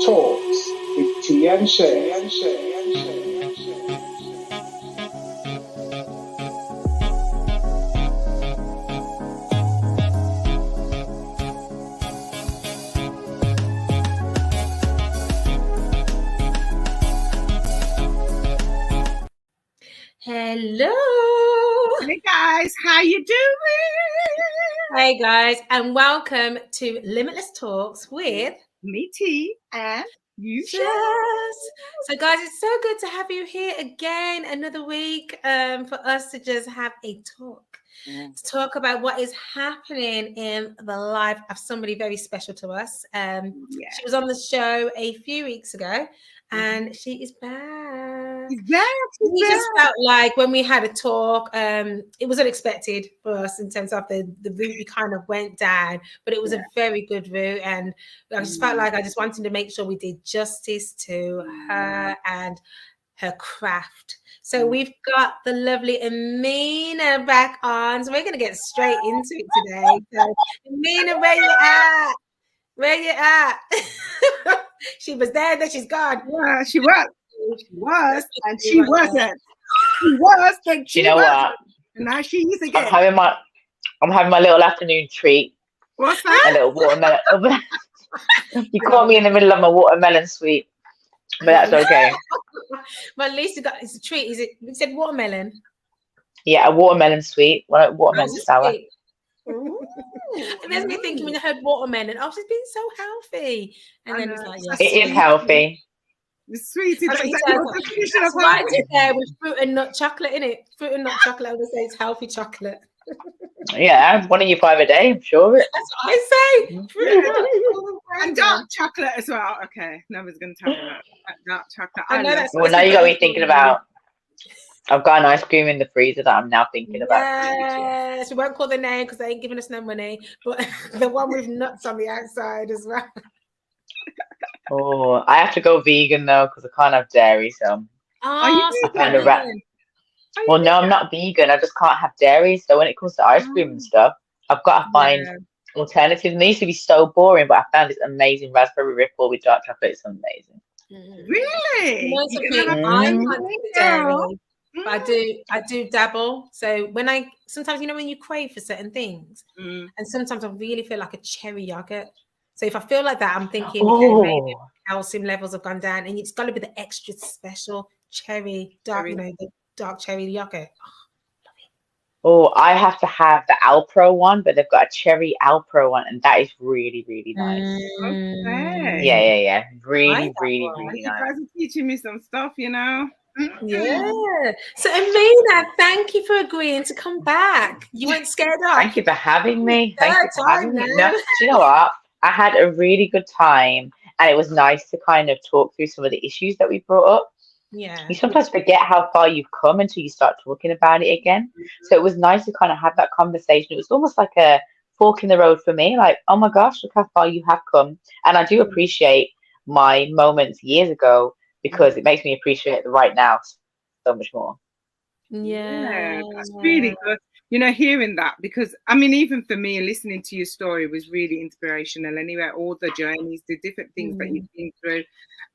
Talks with T and Shez. Hello. Hey guys, how you doing? Hey guys, and welcome to Limitless Talks with me, T, and you, Shez. So guys, it's so good to have you here again another week for us to just have a talk. To talk about what is happening in the life of somebody very special to us. She was on the show a few weeks ago and she is back. We just felt like when we had a talk, it was unexpected for us in terms of the route we kind of went down, but it was a very good route. And I just felt like I just wanted to make sure we did justice to her and her craft. So we've got the lovely Aminah back on. So we're going to get straight into it today. So Aminah, where you at? Where you at? She was there, then she's gone. Yeah, she was. She was, and she wasn't. She was, then she wasn't. What? And now she is again. I'm having my little afternoon treat. What's that? A little watermelon. You caught me in the middle of my watermelon sweet. But that's okay. But at least it's a treat. Is it? You said watermelon. Yeah, a watermelon sweet. Watermelon sour. It makes me thinking when I heard watermelon. Oh, she's been so healthy. And then it's like, yeah, it is healthy. It's sweet. That's right there with fruit and nut chocolate in it. Fruit and nut chocolate. I would say it's healthy chocolate. Yeah, one of you 5 a day, I'm sure. That's what I say. And dark chocolate as well. Okay, no one's going to tell me that. Dark chocolate. I know well, now you got me thinking about. I've got an ice cream in the freezer that I'm now thinking about. Yes, we won't call the name because they ain't giving us no money, but the one with nuts on the outside as well. Oh, I have to go vegan though because I can't have dairy. So are you vegan? Well, no, I'm not vegan. I just can't have dairy. So when it comes to ice cream and stuff, I've got to find alternatives. And they used to be so boring, but I found this amazing raspberry ripple with dark chocolate. It's amazing. Really? I can't do dairy. But I do dabble. So sometimes when you crave for certain things, and sometimes I really feel like a cherry yogurt. So if I feel like that, I'm thinking, okay, maybe calcium levels have gone down, and it's got to be the extra special cherry dark, the dark cherry yogurt. Oh, I have to have the Alpro one, but they've got a cherry Alpro one, and that is really, really nice. Okay. Yeah. Really nice. You guys are teaching me some stuff, Yeah. So Aminah, thank you for agreeing to come back. You weren't scared off. Thank you for having me. No, do you know what? I had a really good time, and it was nice to kind of talk through some of the issues that we brought up. Yeah. You sometimes forget how far you've come until you start talking about it again. So it was nice to kind of have that conversation. It was almost like a fork in the road for me. Like, oh my gosh, look how far you have come. And I do appreciate my moments years ago because it makes me appreciate the right now so much more. Yeah, that's really good. Hearing that, because even for me, listening to your story was really inspirational anyway. All the journeys, the different things that you've been through,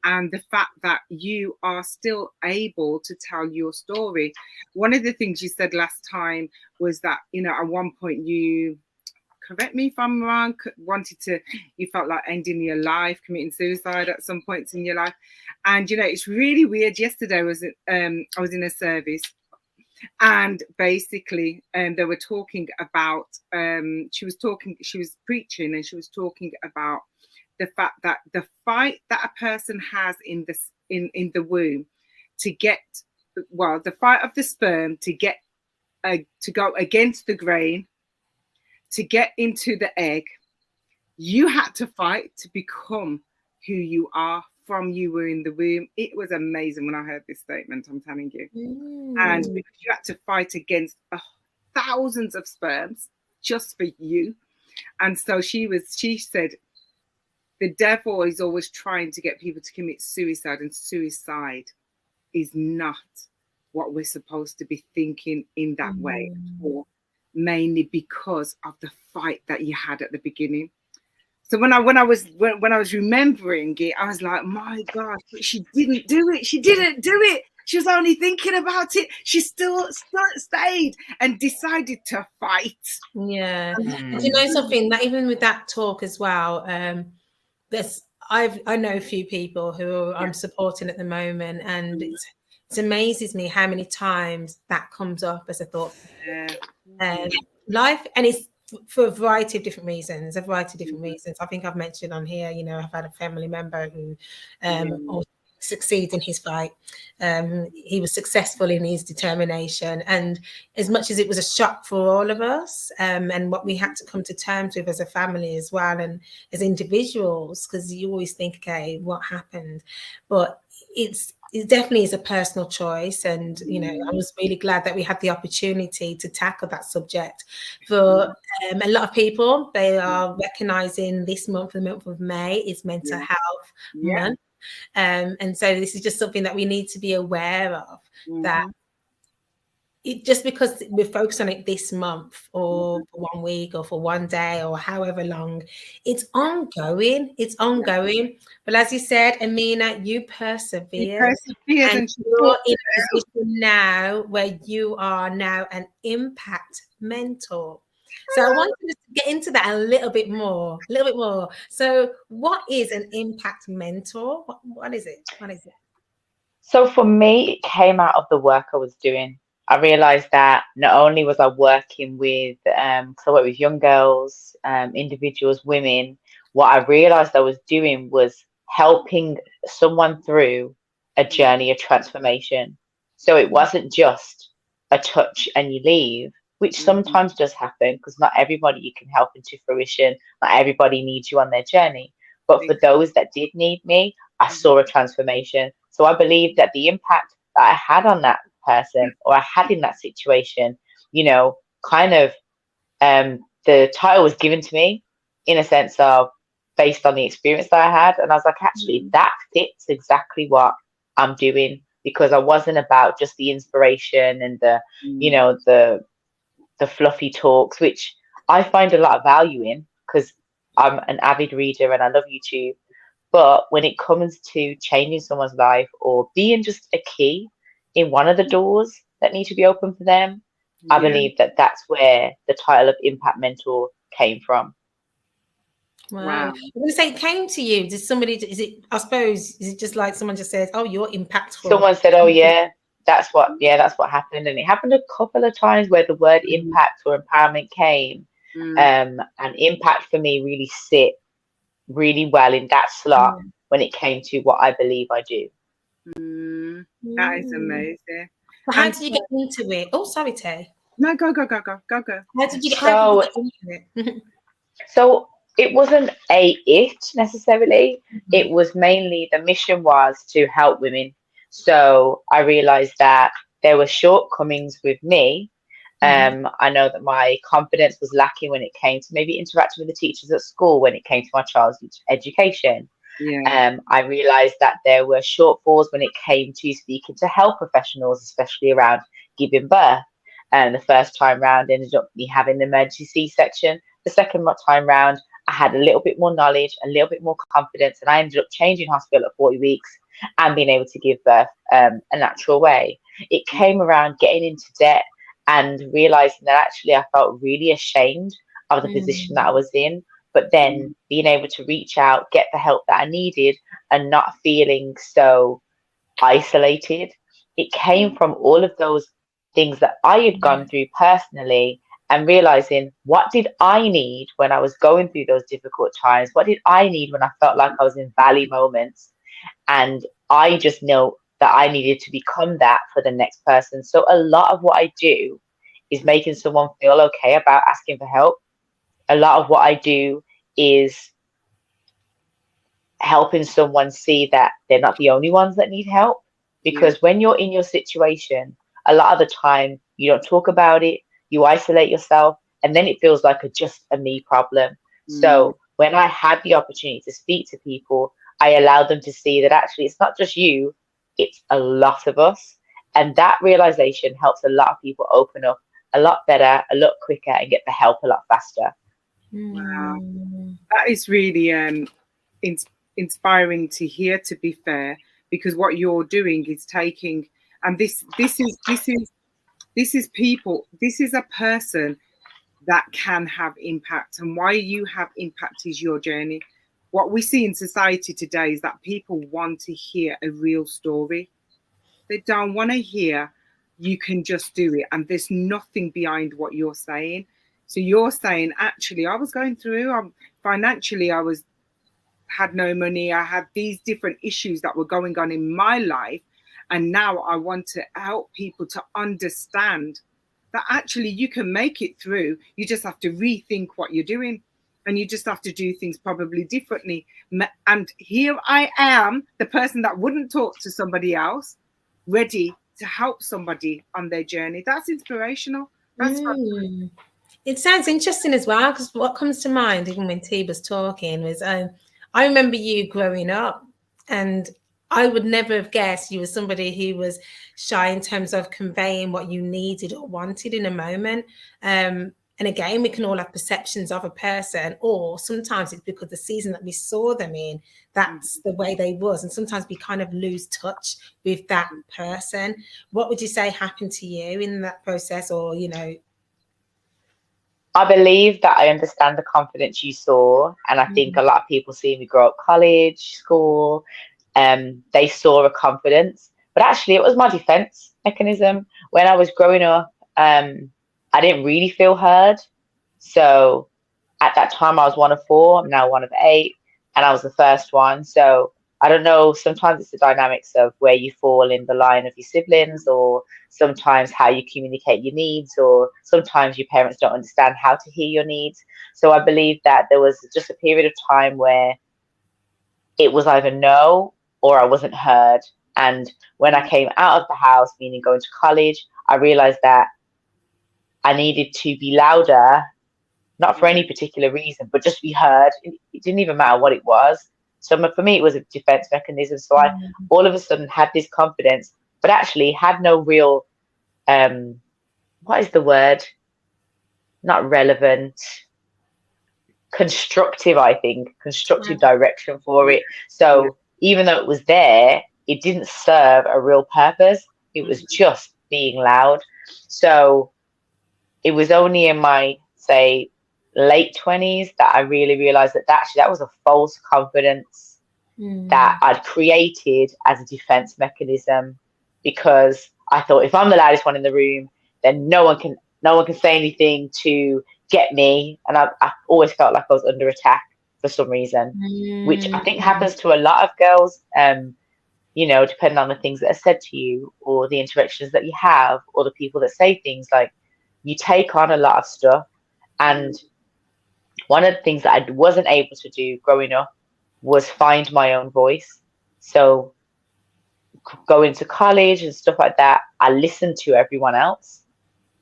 and the fact that you are still able to tell your story. One of the things you said last time was that, at one point you, correct me if I'm wrong, you felt like ending your life, committing suicide at some points in your life. And, it's really weird. Yesterday I was in a service, and basically they were talking about, she was preaching, and she was talking about the fact that the fight that a person has in the womb to get, the fight of the sperm to get to go against the grain, to get into the egg, you had to fight to become who you are from you were in the womb. It was amazing when I heard this statement, I'm telling you. And because you had to fight against thousands of sperms just for you. And so she said, the devil is always trying to get people to commit suicide, and suicide is not what we're supposed to be thinking in that way, or mainly because of the fight that you had at the beginning. So when I was remembering it, I was like, my gosh, but she didn't do it. She didn't do it. She was only thinking about it. She still stayed and decided to fight. Yeah. And you know something, that even with that talk as well, I know a few people who I'm supporting at the moment, and it amazes me how many times that comes up as a thought. Life, and it's for a variety of different reasons. I think I've mentioned on here, you know, I've had a family member who also succeeds in his fight. He was successful in his determination, and as much as it was a shock for all of us, and what we had to come to terms with as a family as well, and as individuals, because you always think, okay, what happened? But it definitely is a personal choice, and you know, I was really glad that we had the opportunity to tackle that subject. For a lot of people, they are recognizing this month, the month of May, is mental health month. And so this is just something that we need to be aware of, that it, just because we're focused on it this month or for 1 week or for 1 day or however long, it's ongoing. But as you said, Aminah, you persevered, and you're in a position now where you are now an impact mentor. So I wanted to get into that a little bit more. So what is an impact mentor? What is it? So for me, it came out of the work I was doing. I realized that not only was I working with, so I work with young girls, individuals, women. What I realized I was doing was helping someone through a journey of transformation. So it wasn't just a touch and you leave, which sometimes does happen because not everybody you can help into fruition. Not everybody needs you on their journey. But for those that did need me, I saw a transformation. So I believe that the impact that I had on that person, or I had in that situation, you know, kind of the title was given to me in a sense of based on the experience that I had. And I was like, actually, that fits exactly what I'm doing, because I wasn't about just the inspiration and the, you know, the fluffy talks, which I find a lot of value in because I'm an avid reader and I love YouTube. But when it comes to changing someone's life or being just a key in one of the doors that need to be open for them, I believe that that's where the title of Impact Mentor came from. Wow. I'm going to say it came to you. Did somebody, is it just like someone just says, oh, you're impactful? Someone said, oh, yeah, that's what happened. And it happened a couple of times where the word impact or empowerment came. And impact for me really sit really well in that slot when it came to what I believe I do. That is amazing. Well, how did you get into it? Oh, sorry, Tay. No, go. How did you get into it? So it wasn't it necessarily. It was mainly the mission was to help women. So I realized that there were shortcomings with me. I know that my confidence was lacking when it came to maybe interacting with the teachers at school when it came to my child's education. I realized that there were shortfalls when it came to speaking to health professionals, especially around giving birth. And the first time round ended up me having an emergency C-section. The second time round, I had a little bit more knowledge, a little bit more confidence, and I ended up changing hospital at 40 weeks and being able to give birth a natural way. It came around getting into debt and realizing that actually I felt really ashamed of the position that I was in, but then being able to reach out, get the help that I needed, and not feeling so isolated. It came from all of those things that I had gone through personally, and realizing what did I need when I was going through those difficult times? What did I need when I felt like I was in valley moments? And I just know that I needed to become that for the next person. So a lot of what I do is making someone feel okay about asking for help. A lot of what I do is helping someone see that they're not the only ones that need help. Because when you're in your situation, a lot of the time you don't talk about it, you isolate yourself, and then it feels like just a me problem. So when I had the opportunity to speak to people, I allowed them to see that actually it's not just you, it's a lot of us. And that realization helps a lot of people open up a lot better, a lot quicker, and get the help a lot faster. Wow. That is really inspiring to hear, to be fair, because what you're doing is taking, and this is people, this is a person that can have impact, and why you have impact is your journey. What we see in society today is that people want to hear a real story. They don't want to hear you can just do it and there's nothing behind what you're saying. So you're saying, actually, I was going through, financially, had no money. I had these different issues that were going on in my life. And now I want to help people to understand that actually you can make it through. You just have to rethink what you're doing. And you just have to do things probably differently. And here I am, the person that wouldn't talk to somebody else, ready to help somebody on their journey. That's inspirational. That's It sounds interesting as well, because what comes to mind, even when T was talking, was I remember you growing up, and I would never have guessed you were somebody who was shy in terms of conveying what you needed or wanted in a moment. And again, we can all have perceptions of a person, or sometimes it's because the season that we saw them in, that's the way they was. And sometimes we kind of lose touch with that person. What would you say happened to you in that process, or, you know? I believe that I understand the confidence you saw. And I think a lot of people see me grow up college, school, they saw a confidence. But actually, it was my defense mechanism. When I was growing up, I didn't really feel heard. So at that time, I was one of four. I'm now one of eight. And I was the first one. So I don't know. Sometimes it's the dynamics of where you fall in the line of your siblings, or sometimes how you communicate your needs, or sometimes your parents don't understand how to hear your needs. So I believe that there was just a period of time where it was either no or I wasn't heard. And when I came out of the house, meaning going to college, I realized that I needed to be louder, not for any particular reason, but just be heard. It didn't even matter what it was. So for me, it was a defense mechanism. So I all of a sudden had this confidence, but actually had no real, what is the word? Not relevant, constructive, I think, constructive direction for it. So even though it was there, it didn't serve a real purpose. It was just being loud. So it was only in my, say, late 20s that I really realized that actually that was a false confidence that I'd created as a defense mechanism, because I thought if I'm the loudest one in the room, then no one can say anything to get me. And I always felt like I was under attack for some reason, which I think happens to a lot of girls, you know, depending on the things that are said to you, or the interactions that you have, or the people that say things. Like, you take on a lot of stuff. And one of the things that I wasn't able to do growing up was find my own voice. So going to college and stuff like that, I listened to everyone else.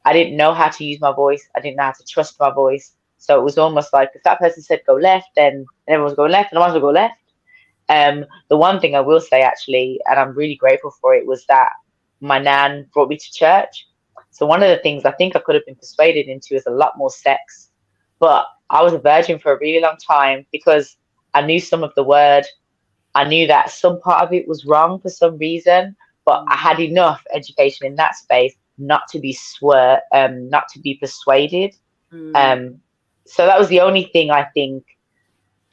I didn't know how to use my voice. I didn't know how to trust my voice. So it was almost like if that person said go left, then everyone's going left, and I might as well go left. The one thing I will say, actually, and I'm really grateful for it, was that my nan brought me to church. So one of the things I think I could have been persuaded into is a lot more sex. But I was a virgin for a really long time because I knew some of the word. I knew that some part of it was wrong for some reason, but I had enough education in that space not to be not to be persuaded. So that was the only thing I think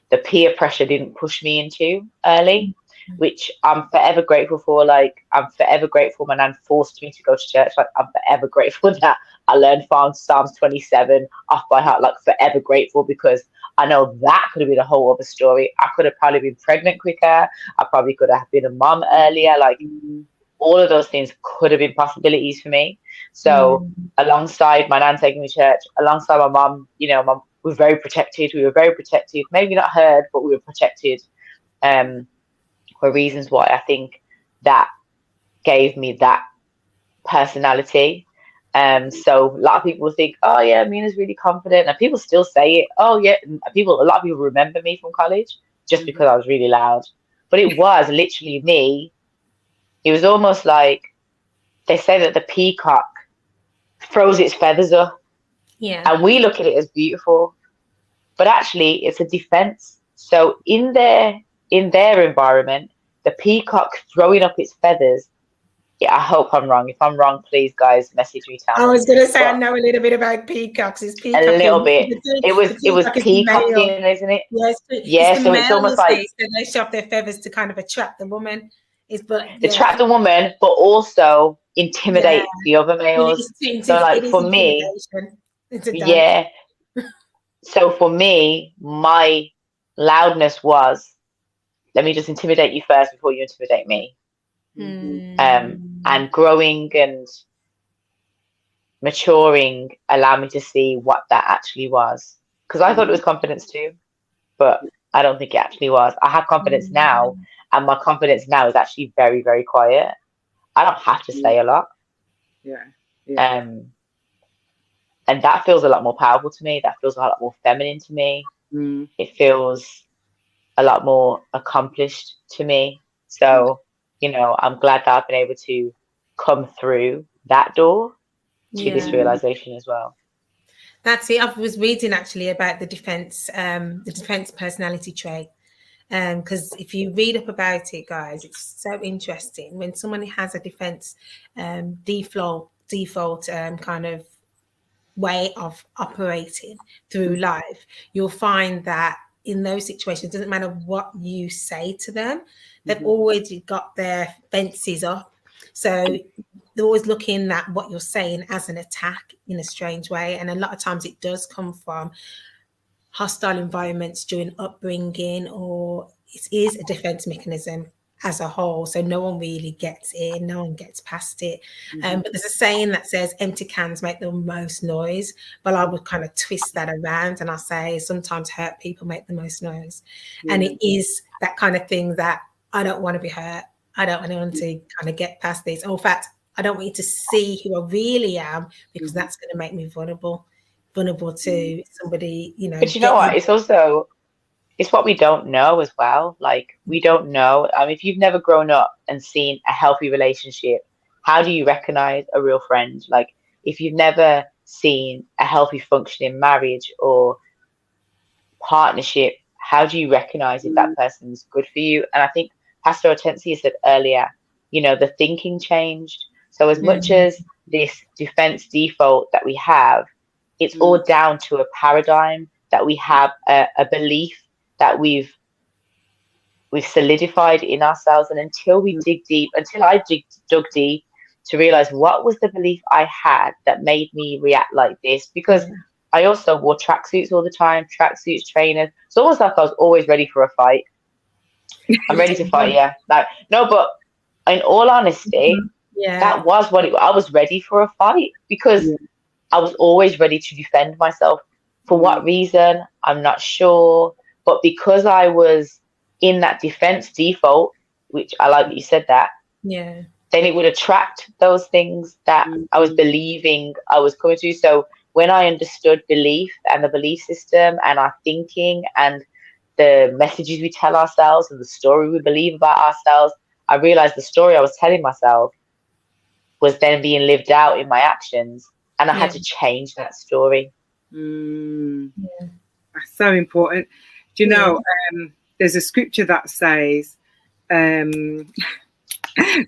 the peer pressure didn't push me into early, which I'm forever grateful for. Like, I'm forever grateful my nan forced me to go to church. Like, I'm forever grateful that I learned Psalms 27 off by heart. Like, forever grateful, because I know that could have been a whole other story. I could have probably been pregnant quicker. I probably could have been a mom earlier. Like, all of those things could have been possibilities for me. So alongside my nan taking me to church, alongside my mom, you know, we were very protected. Maybe not heard, but we were protected. For reasons why I think that gave me that personality. So a lot of people think, oh yeah, Amina's really confident, and people still say it. Oh yeah, a lot of people remember me from college just because I was really loud. But it was literally me. It was almost like they say that the peacock throws its feathers up, and we look at it as beautiful. but actually it's a defense. So in their environment, the peacock throwing up its feathers. Yeah, I hope I'm wrong. If I'm wrong, please, guys, message me, tell I me. was going to say, I But know a little bit about peacocks. It's a little peacocking. bit. The It was peacock is the peacocking, male. isn't it? Yeah, it's Yeah. the So it's male, almost you like see, so they show off their feathers to kind of attract the woman. But yeah, attract the woman, but also yeah, intimidate the other males. So, it like is for me, intimidation. It's a dance. yeah. So for me, my loudness was, let me just intimidate you first before you intimidate me. And growing and maturing allowed me to see what that actually was. Because I thought it was confidence too, but I don't think it actually was. I have confidence now, and my confidence now is actually very, very quiet. I don't have to say a lot. Yeah. And that feels a lot more powerful to me. That feels a lot more feminine to me. It feels a lot more accomplished to me. So, I'm glad that I've been able to come through that door to this realization as well. That's it. I was reading actually about the defense personality trait. Because if you read up about it, guys, it's so interesting. When someone has a defense default kind of way of operating through life, you'll find that in those situations, it doesn't matter what you say to them, they've already got their fences up. So they're always looking at what you're saying as an attack in a strange way. And a lot of times it does come from hostile environments during upbringing, or it is a defense mechanism as a whole. So no one really gets in, no one gets past it. But there's a saying that says empty cans make the most noise. But I would kind of twist that around and I say sometimes hurt people make the most noise. And it is that kind of thing that I don't want to be hurt. I don't want to kind of get past this. In fact, I don't want you to see who I really am, because that's going to make me vulnerable to somebody, But you know what? It's what we don't know as well. Like, we don't know. If you've never grown up and seen a healthy relationship, how do you recognize a real friend? Like, if you've never seen a healthy functioning marriage or partnership, how do you recognize if that person's good for you? And I think Pastor Hortensia said earlier, the thinking changed. So as much as this defense default that we have, it's all down to a paradigm that we have, a belief that we've solidified in ourselves. And until we dig deep, until I dug deep to realize what was the belief I had that made me react like this, because I also wore tracksuits all the time, tracksuits, trainers. It's almost like I was always ready for a fight. I'm ready to fight, yeah. Like, no, but in all honesty, that was I was ready for a fight, because I was always ready to defend myself. For what reason, I'm not sure. But because I was in that defense default, which I like that you said that, then it would attract those things that I was believing I was coming to. So when I understood belief and the belief system and our thinking and the messages we tell ourselves and the story we believe about ourselves, I realized the story I was telling myself was then being lived out in my actions. And I had to change that story. That's so important. Do you know, there's a scripture that says, the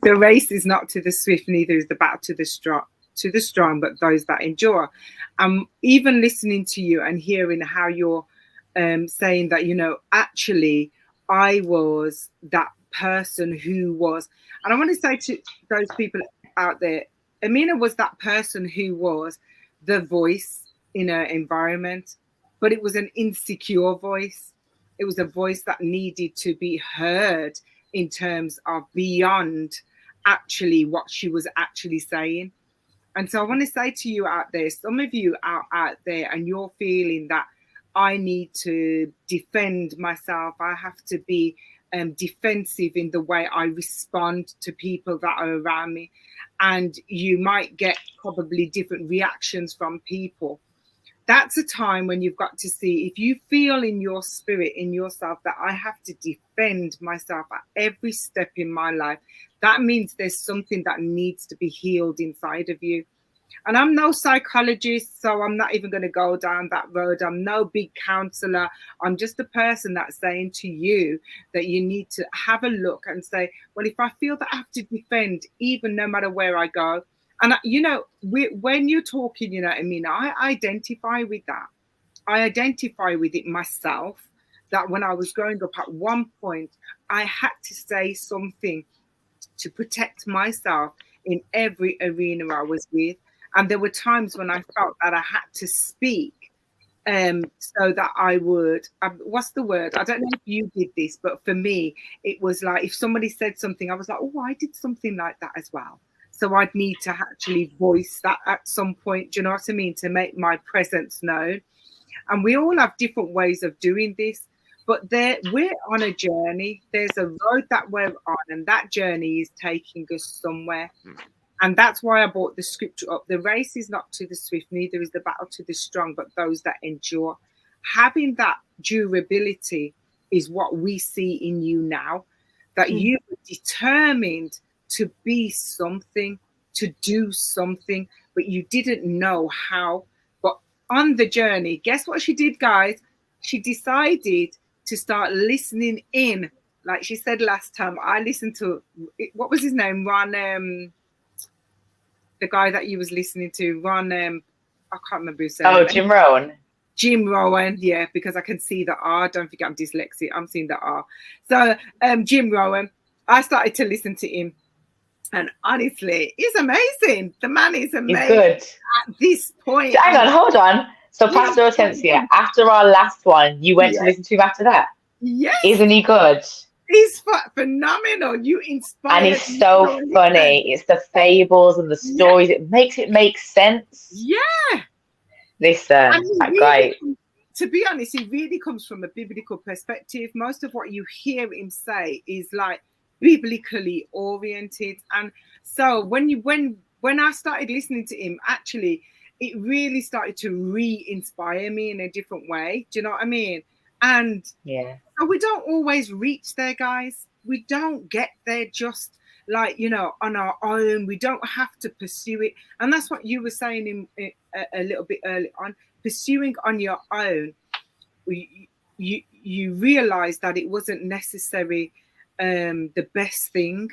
race is not to the swift, neither is the battle to the strong, but those that endure. Even listening to you and hearing how you're saying that, actually, I was that person who was, and I want to say to those people out there, Aminah was that person who was the voice in her environment, but it was an insecure voice. It was a voice that needed to be heard in terms of beyond actually what she was actually saying. And so I want to say to you out there, some of you out there, and you're feeling that I need to defend myself. I have to be defensive in the way I respond to people that are around me. And you might get probably different reactions from people. That's a time when you've got to see, if you feel in your spirit, in yourself, that I have to defend myself at every step in my life, that means there's something that needs to be healed inside of you. And I'm no psychologist, so I'm not even going to go down that road. I'm no big counselor. I'm just a person that's saying to you that you need to have a look and say, well, if I feel that I have to defend, even no matter where I go. And, you know, when you're talking, you know what I mean, I identify with that. I identify with it myself, that when I was growing up, at one point, I had to say something to protect myself in every arena I was with. And there were times when I felt that I had to speak so that I would, what's the word? I don't know if you did this, but for me, it was like if somebody said something, I was like, oh, I did something like that as well. So I'd need to actually voice that at some point, do you know what I mean? To make my presence known. And we all have different ways of doing this, but we're on a journey. There's a road that we're on, and that journey is taking us somewhere. And that's why I brought the scripture up. The race is not to the swift, neither is the battle to the strong, but those that endure. Having that durability is what we see in you now, that you were determined to be something, to do something, but you didn't know how. But on the journey, guess what she did, guys? She decided to start listening in. Like she said last time, I listened to, what was his name? Ron, the guy that you was listening to, Ron, I can't remember who said it. Oh, Jim Rohn. Jim Rohn, yeah, because I can see the R. Don't think I'm dyslexic. I'm seeing the R. So Jim Rohn, I started to listen to him. And honestly, he's amazing. The man is amazing. He's good. At this point. So hang on, hold on. So Pastor Hortensia, after our last one, you went to listen to him after that? Yes. Isn't he good? He's phenomenal. You inspire. And he's so funny. It's the fables and the stories. It makes it make sense. Yeah. Listen, that guy. To be honest, he really comes from a biblical perspective. Most of what you hear him say is like biblically oriented. And so when I started listening to him, actually, it really started to re-inspire me in a different way. Do you know what I mean? And yeah, we don't always reach there, guys. We don't get there just like, you know, on our own. We don't have to pursue it. And that's what you were saying in a little bit early on. Pursuing on your own, you realize that it wasn't necessarily the best thing.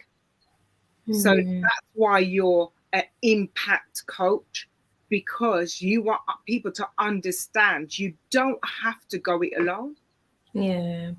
So that's why you're an impact coach, because you want people to understand you don't have to go it alone. Yeah.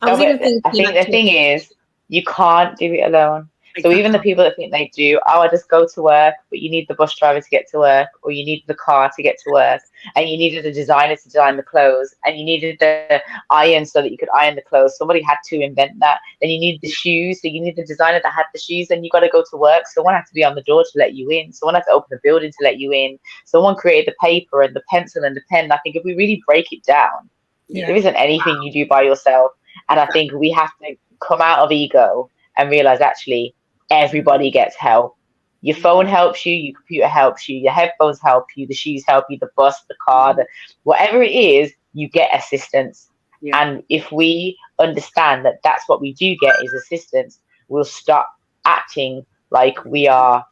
I think the thing is, you can't do it alone. So even the people that think they do, oh, I just go to work, but you need the bus driver to get to work, or you need the car to get to work, and you needed a designer to design the clothes, and you needed the iron so that you could iron the clothes. Somebody had to invent that. Then you need the shoes, so you need the designer that had the shoes, and you got to go to work. Someone had to be on the door to let you in. Someone had to open the building to let you in. Someone created the paper and the pencil and the pen. I think if we really break it down, there isn't anything you do by yourself. And I think we have to come out of ego and realize actually everybody gets help. Your phone helps you, your computer helps you, your headphones help you, the shoes help you, the bus, the car, whatever it is, you get assistance. And if we understand that that's what we do get is assistance, we'll stop acting like we are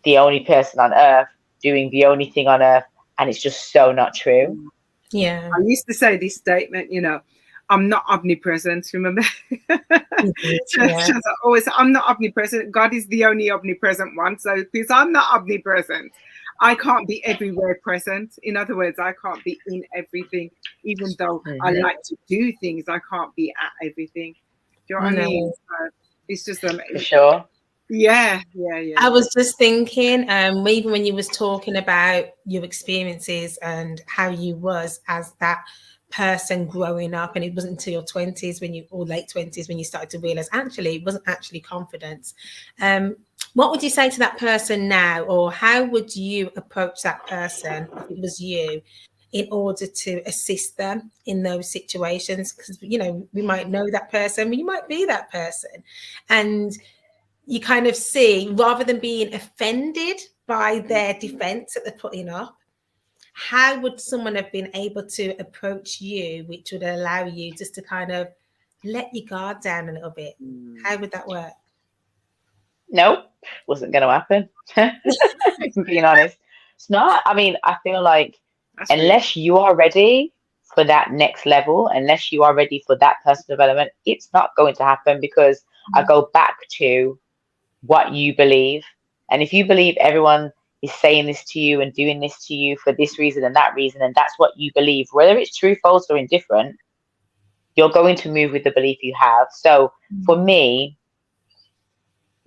the only person on earth doing the only thing on earth, and it's just so not true. Yeah. I used to say this statement, you know, I'm not omnipresent, remember? Always, I'm not omnipresent. God is the only omnipresent one. So because I'm not omnipresent, I can't be everywhere present. In other words, I can't be in everything. Even though I like to do things, I can't be at everything. Do you know what I mean? So it's just for sure. Yeah. I was just thinking, even when you was talking about your experiences and how you was as that person growing up, and it wasn't until your 20s or late 20s when you started to realize actually it wasn't actually confidence. What would you say to that person now, or how would you approach that person if it was you, in order to assist them in those situations? Because, you know, we might know that person, but you might be that person, and you kind of see, rather than being offended by their defense that they're putting up, how would someone have been able to approach you, which would allow you just to kind of let your guard down a little bit? How would that work? Nope, wasn't going to happen. Being honest. It's not. I mean, I feel like That's really unless you are ready for that next level, unless you are ready for that personal development, it's not going to happen because I go back to what you believe. And if you believe everyone is saying this to you and doing this to you for this reason and that reason, and that's what you believe, whether it's true, false, or indifferent, you're going to move with the belief you have. So for me,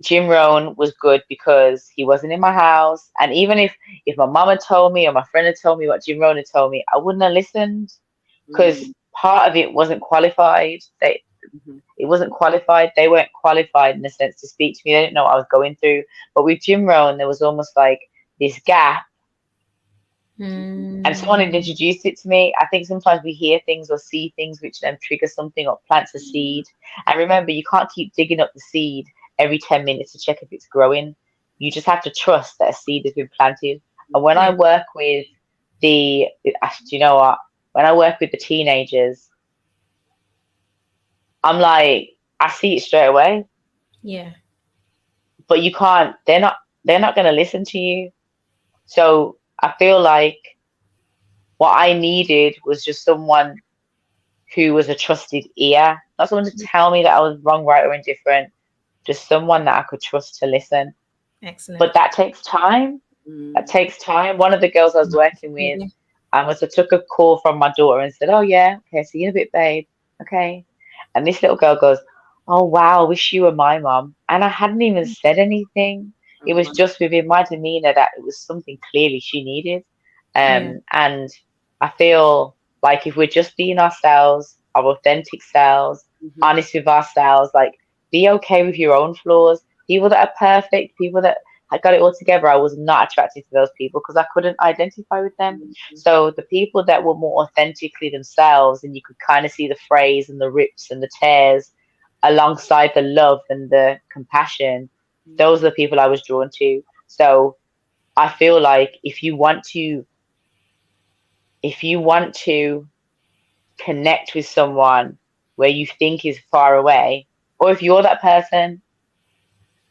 Jim Rohn was good because he wasn't in my house. And even if my mama told me or my friend had told me what Jim Rohn had told me, I wouldn't have listened because part of it wasn't qualified. It wasn't qualified. They weren't qualified in a sense to speak to me. They didn't know what I was going through. But with Jim Rohn, there was almost like this gap. And someone had introduced it to me. I think sometimes we hear things or see things which then trigger something or plants a seed. And remember, you can't keep digging up the seed every 10 minutes to check if it's growing. You just have to trust that a seed has been planted. And when I work with do you know what? When I work with the teenagers, I'm like, I see it straight away. Yeah. But you can't, they're not going to listen to you. So I feel like what I needed was just someone who was a trusted ear, not someone to tell me that I was wrong, right, or indifferent, just someone that I could trust to listen. Excellent. But that takes time. That takes time. One of the girls I was working with, I took a call from my daughter and said, "Oh yeah, okay, see you in a bit, babe." Okay. And this little girl goes, "Oh wow, I wish you were my mom." And I hadn't even said anything. It was just within my demeanor that it was something clearly she needed. And I feel like if we're just being ourselves, our authentic selves, honest with ourselves, like be okay with your own flaws. People that are perfect, people that I got it all together, I was not attracted to those people because I couldn't identify with them. So the people that were more authentically themselves, and you could kind of see the frays and the rips and the tears alongside the love and the compassion, those are the people I was drawn to. So I feel like if you want to connect with someone where you think is far away, or if you're that person,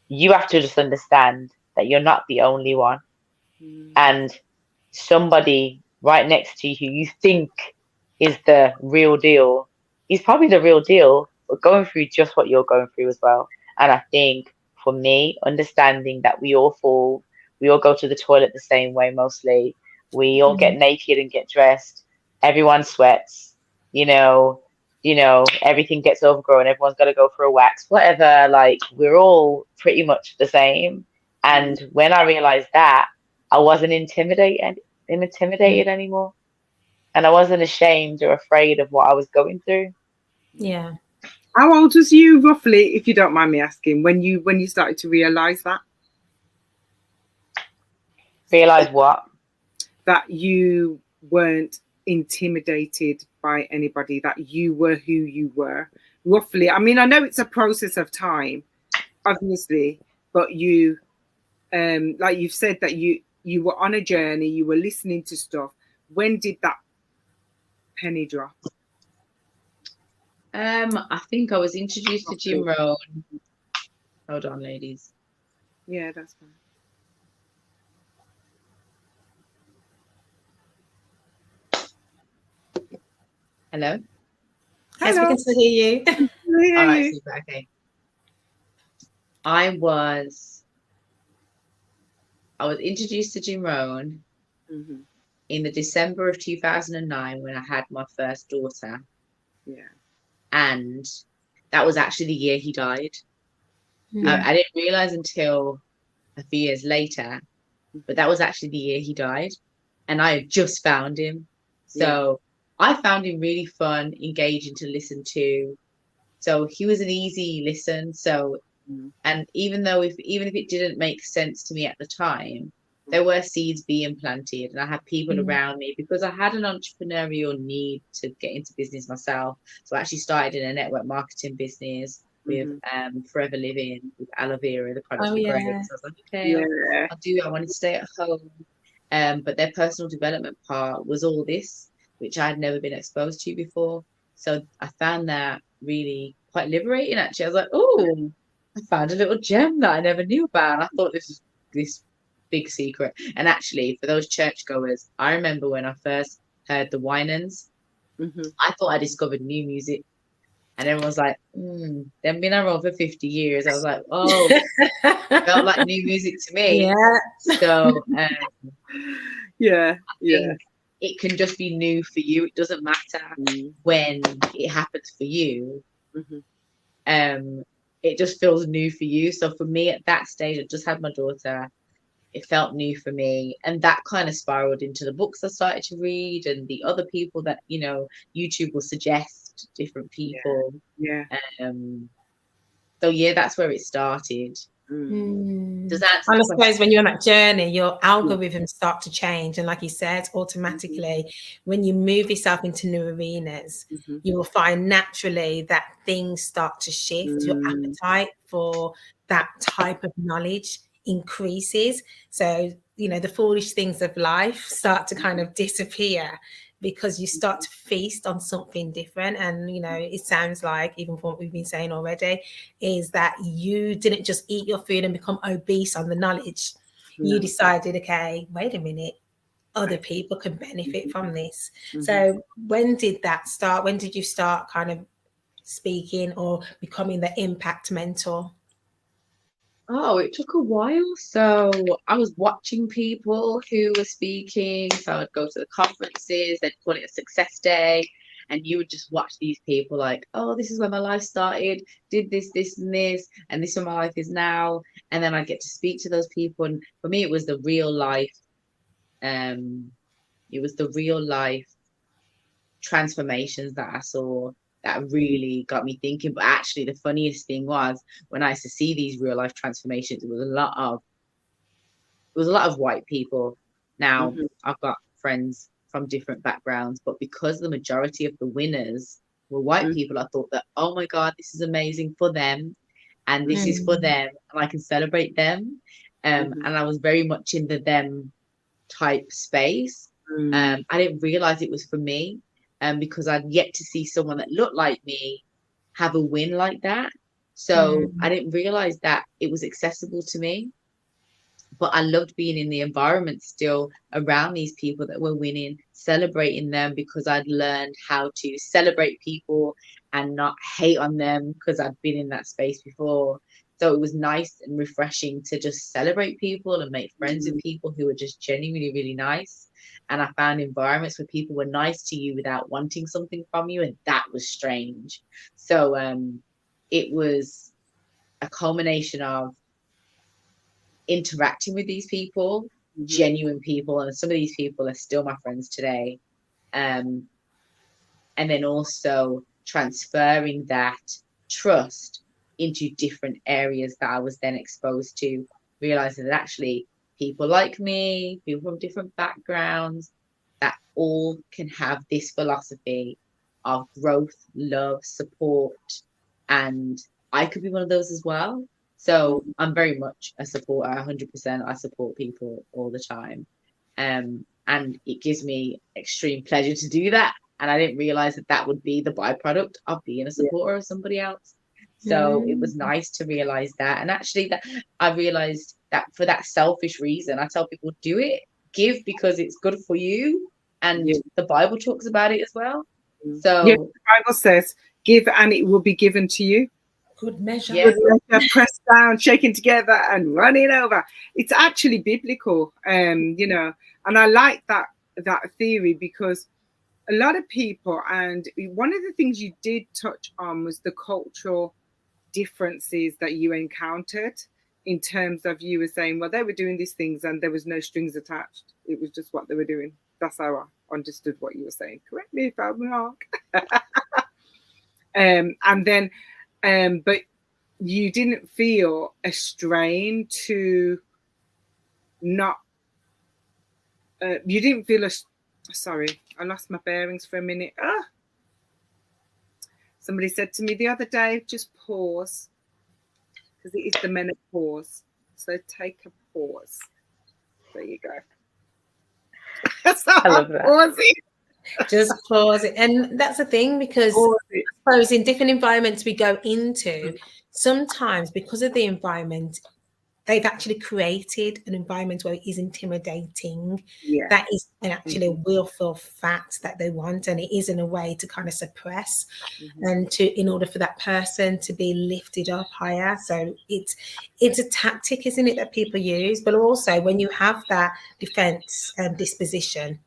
you have to just understand that you're not the only one. And somebody right next to you who you think is the real deal is probably the real deal, but going through just what you're going through as well. And I think for me, understanding that we all fall, we all go to the toilet the same way mostly, we all get naked and get dressed, everyone sweats, everything gets overgrown, everyone's got to go for a wax, whatever, like we're all pretty much the same. And when I realized that, I wasn't intimidated anymore, and I wasn't ashamed or afraid of what I was going through. Yeah. How old was you roughly, if you don't mind me asking, when you started to realize that? Realize what? That you weren't intimidated by anybody, that you were who you were, roughly. I mean, I know it's a process of time, obviously, but you, like you've said, that you were on a journey, you were listening to stuff. When did that penny drop? I think I was introduced to Jim Rohn. Hold on, ladies. Yeah, that's fine. Hello? Yes, we can still hear you. All right, super. Okay. I was introduced to Jim Rohn in the December of 2009 when I had my first daughter. Yeah. And that was actually the year he died. I didn't realize until a few years later, but that was actually the year he died. And I had just found him. So I found him really fun, engaging to listen to. So he was an easy listen. So, and even if it didn't make sense to me at the time, there were seeds being planted, and I had people around me because I had an entrepreneurial need to get into business myself. So I actually started in a network marketing business with Forever Living, with aloe vera. The products were great. So I was like, okay, I'll do it. I wanted to stay at home. But their personal development part was all this, which I had never been exposed to before. So I found that really quite liberating, actually. I was like, oh, I found a little gem that I never knew about. And I thought this big secret. And actually, for those churchgoers, I remember when I first heard the Winans, I thought I discovered new music. And everyone was like, they've been around for 50 years. I was like, oh, felt like new music to me. Yeah. So, yeah. It can just be new for you. It doesn't matter when it happens for you. It just feels new for you. So for me at that stage, I just had my daughter. It felt new for me. And that kind of spiraled into the books I started to read and the other people that, you know, YouTube will suggest different people. Yeah. So yeah, that's where it started. Does that and I suppose when you're on that journey, your algorithms start to change, and like you said, automatically when you move yourself into new arenas, you will find naturally that things start to shift. Your appetite for that type of knowledge increases. So, you know, the foolish things of life start to kind of disappear because you start to feast on something different. And, you know, it sounds like, even from what we've been saying already, is that you didn't just eat your food and become obese on the knowledge. You decided, okay, wait a minute, other people can benefit from this. So when did that start? When did you start kind of speaking or becoming the impact mentor? Oh, it took a while. So I was watching people who were speaking. So I'd go to the conferences, they'd call it a success day. And you would just watch these people like, oh, this is where my life started, did this, this, and this, and this is where my life is now. And then I get to speak to those people. And for me, it was the real life. It was the real life transformations that I saw that really got me thinking. But actually, the funniest thing was when I used to see these real life transformations, it was a lot of white people. Now I've got friends from different backgrounds, but because the majority of the winners were white people, I thought that, oh my God, this is amazing for them, and this is for them, and I can celebrate them. And I was very much in the them type space. I didn't realize it was for me. Because I'd yet to see someone that looked like me have a win like that. So I didn't realize that it was accessible to me. But I loved being in the environment still around these people that were winning, celebrating them, because I'd learned how to celebrate people and not hate on them because I'd been in that space before. So it was nice and refreshing to just celebrate people and make friends with people who were just genuinely really nice. And I found environments where people were nice to you without wanting something from you. And that was strange. So it was a culmination of interacting with these people, genuine people. And some of these people are still my friends today. And then also transferring that trust into different areas that I was then exposed to, realizing that actually people like me, people from different backgrounds, that all can have this philosophy of growth, love, support. And I could be one of those as well. So I'm very much a supporter, 100%. I support people all the time. And it gives me extreme pleasure to do that. And I didn't realize that that would be the byproduct of being a supporter of somebody else. So it was nice to realize that. And actually that I realized that for that selfish reason, I tell people, do it, give, because it's good for you. And the Bible talks about it as well. So the Bible says, give and it will be given to you. Good measure. Good measure, pressed down, shaken together and running over. It's actually biblical, you know, and I like that theory, because a lot of people, and one of the things you did touch on was the cultural differences that you encountered, in terms of, you were saying, well, they were doing these things and there was no strings attached. It was just what they were doing. That's how I understood what you were saying. Correct me if I'm wrong. And then, but you didn't feel a strain to not, you didn't feel sorry, I lost my bearings for a minute. Somebody said to me the other day, just pause, because it is the menopause. So take a pause. There you go. So I love that. Pause it. Just pause it. And that's the thing, because I suppose in different environments we go into, sometimes because of the environment, they've actually created an environment where it is intimidating. Yeah. That is actually a willful fact that they want, and it is in a way to kind of suppress and in order for that person to be lifted up higher. So it's a tactic, isn't it, that people use? But also when you have that defense disposition,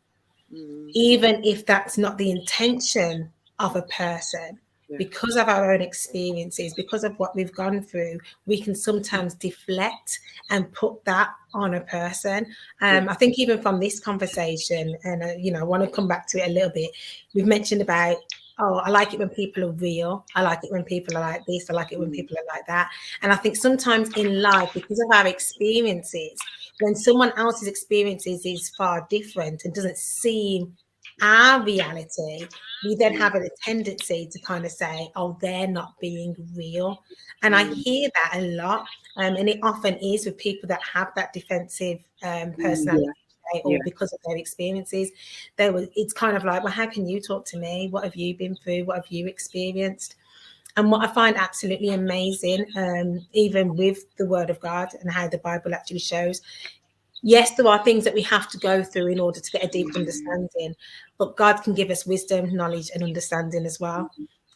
even if that's not the intention of a person, because of our own experiences, because of what we've gone through, we can sometimes deflect and put that on a person. I think even from this conversation, and I want to come back to it a little bit. We've mentioned about, oh, I like it when people are real. I like it when people are like this. I like it when people are like that. And I think sometimes in life, because of our experiences, when someone else's experiences is far different and doesn't seem our reality, we then have a tendency to kind of say, oh, they're not being real. And I hear that a lot. And it often is with people that have that defensive personality. Or because of their experiences, it's kind of like, well, how can you talk to me? What have you been through? What have you experienced? And what I find absolutely amazing, even with the Word of God and how the Bible actually shows, yes, there are things that we have to go through in order to get a deep understanding, but God can give us wisdom, knowledge, and understanding as well.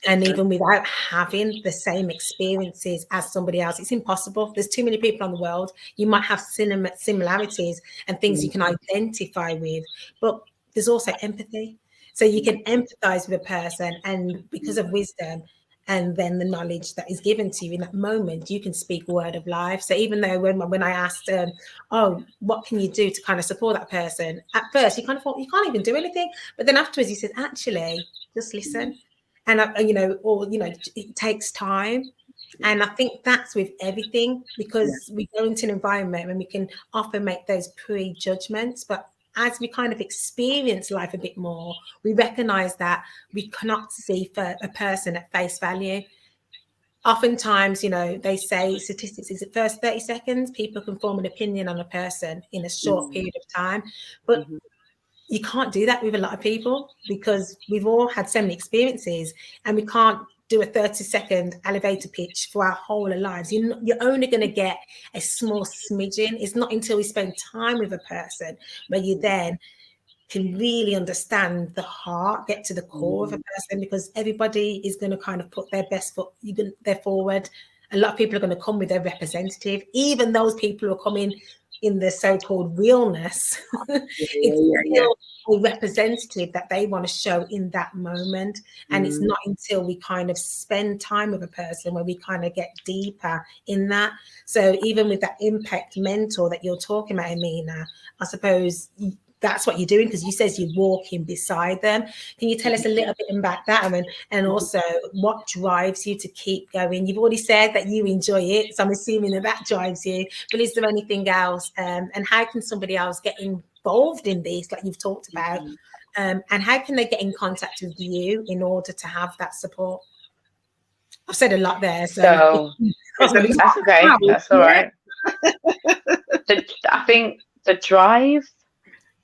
And even without having the same experiences as somebody else, it's impossible. There's too many people on the world. You might have similarities and things you can identify with, but there's also empathy. So you can empathize with a person, and because of wisdom and then the knowledge that is given to you in that moment, you can speak a word of life. So even though when I asked, oh, what can you do to kind of support that person? At first, you kind of thought, you can't even do anything. But then afterwards, you said, actually, just listen. And it takes time. And I think that's with everything, because we go into an environment and we can often make those prejudgments, but as we kind of experience life a bit more, we recognize that we cannot see for a person at face value. Oftentimes, they say statistics is the first 30 seconds, people can form an opinion on a person in a short period of time. But you can't do that with a lot of people, because we've all had so many experiences, and we can't do a 30-second elevator pitch for our whole lives. You're only going to get a small smidgen. It's not until we spend time with a person where you then can really understand the heart, get to the core of a person, because everybody is going to kind of put their best foot forward. A lot of people are going to come with their representative, even those people who are coming in the so-called realness. It's still a representative that they want to show in that moment. And it's not until we kind of spend time with a person where we kind of get deeper in that. So even with that impact mentor that you're talking about, Aminah, I suppose that's what you're doing, because you says you're walking beside them. Can you tell us a little bit about that, and also what drives you to keep going? You've already said that you enjoy it, so I'm assuming that drives you, but is there anything else? And how can somebody else get involved in this, like you've talked about? And how can they get in contact with you in order to have that support? I've said a lot there, so that's okay. That's all right. I think the drive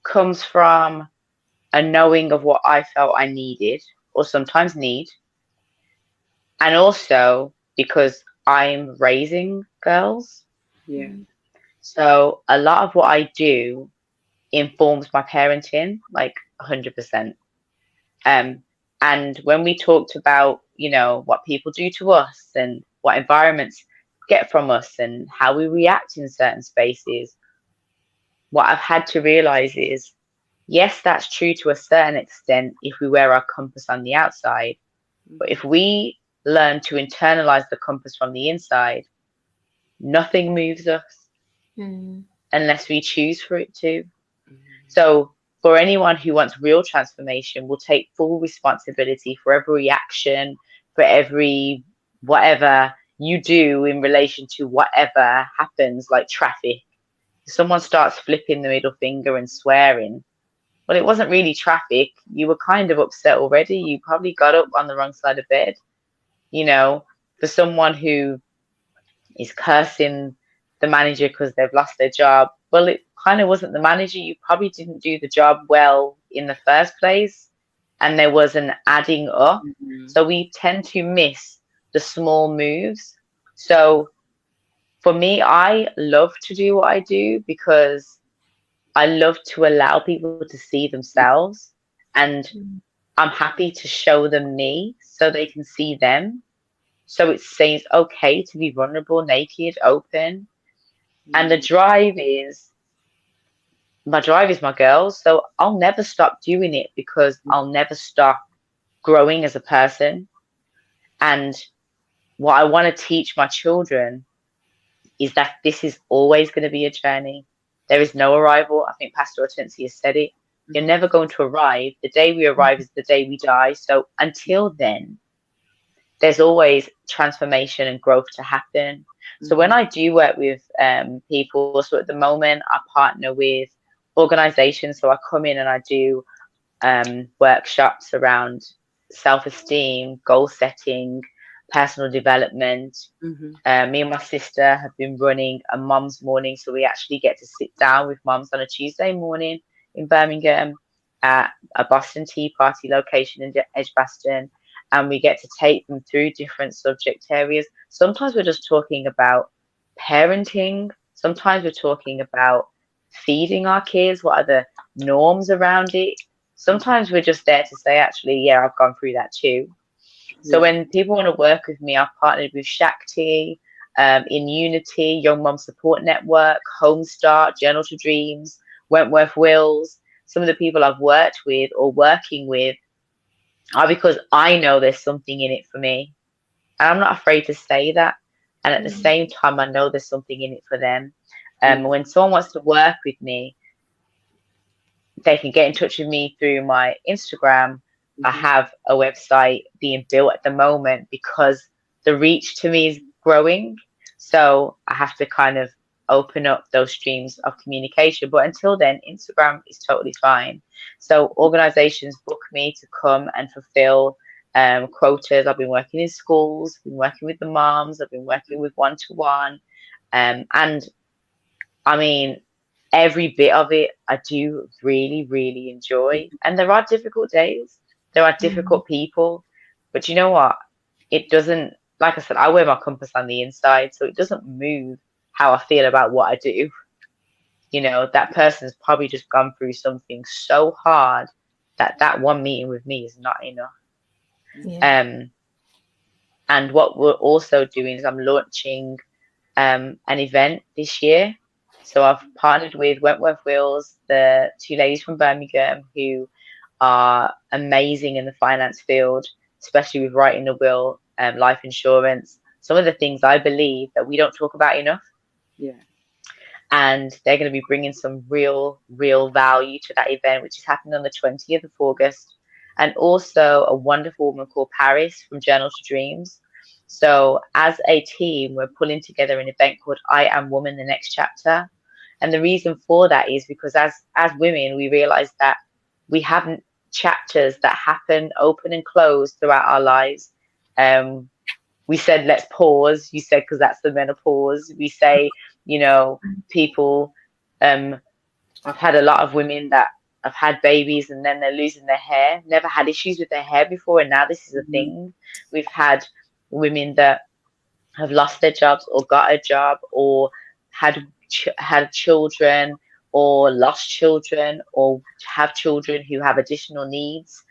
comes from a knowing of what I felt I needed, or sometimes need, and also because I'm raising girls. So a lot of what I do informs my parenting, like 100%. And when we talked about, what people do to us and what environments get from us and how we react in certain spaces, what I've had to realize is, yes, that's true to a certain extent if we wear our compass on the outside. But if we learn to internalize the compass from the inside, nothing moves us unless we choose for it to. So for anyone who wants real transformation, will take full responsibility for every action, for every whatever you do in relation to whatever happens, like traffic. If someone starts flipping the middle finger and swearing, well, it wasn't really traffic. You were kind of upset already. You probably got up on the wrong side of bed. For someone who is cursing the manager because they've lost their job, well, it kind of wasn't the manager. You probably didn't do the job well in the first place, and there was an adding up. So we tend to miss the small moves. So for me, I love to do what I do because I love to allow people to see themselves, and I'm happy to show them me so they can see them. So it seems okay to be vulnerable, naked, open. And the drive is my girls. So I'll never stop doing it because I'll never stop growing as a person. And what I want to teach my children is that this is always going to be a journey. There is no arrival. I think Pastor Hortensia has said it. You're never going to arrive. The day we arrive is the day we die. So until then, there's always transformation and growth to happen. So when I do work with people, so at the moment I partner with organizations. So I come in and I do workshops around self-esteem, goal setting, personal development. Me and my sister have been running a mom's morning, so we actually get to sit down with moms on a Tuesday morning in Birmingham at a Boston Tea Party location in Edgbaston, and we get to take them through different subject areas. Sometimes we're just talking about parenting, sometimes we're talking about feeding our kids, what are the norms around it. Sometimes we're just there to say, actually, yeah, I've gone through that too. So when people want to work with me, I've partnered with Shakti, in Unity, Young Mum Support Network, Home Start, Journal to Dreams, Wentworth Wills. Some of the people I've worked with or working with are because I know there's something in it for me. And I'm not afraid to say that. And at the same time, I know there's something in it for them. When someone wants to work with me, they can get in touch with me through my Instagram. I have a website being built at the moment because the reach to me is growing. So I have to kind of open up those streams of communication. But until then, Instagram is totally fine. So organizations book me to come and fulfill quotas. I've been working in schools, been working with the moms, I've been working with one-to-one. And I mean, every bit of it I do really, really enjoy. And there are difficult days. There are difficult people. But you know what? It doesn't, like I said, I wear my compass on the inside, so it doesn't move how I feel about what I do. You know, that person's probably just gone through something so hard that one meeting with me is not enough. And what we're also doing is I'm launching an event this year. So I've partnered with Wentworth Wills, the two ladies from Birmingham who are amazing in the finance field, especially with writing a will, life insurance, some of the things I believe that we don't talk about enough. And they're going to be bringing some real value to that event, which is happening on the 20th of August. And also a wonderful woman called Paris from Journal to Dreams. So as a team, we're pulling together an event called I Am Woman, the Next Chapter. And the reason for that is because as women, we realize that we have chapters that happen open and close throughout our lives. We said, let's pause. You said, because that's the menopause. We say, you know, people, I've had a lot of women that have had babies and then they're losing their hair, never had issues with their hair before. And now this is a thing. We've had women that have lost their jobs or got a job or had children or lost children or have children who have additional needs,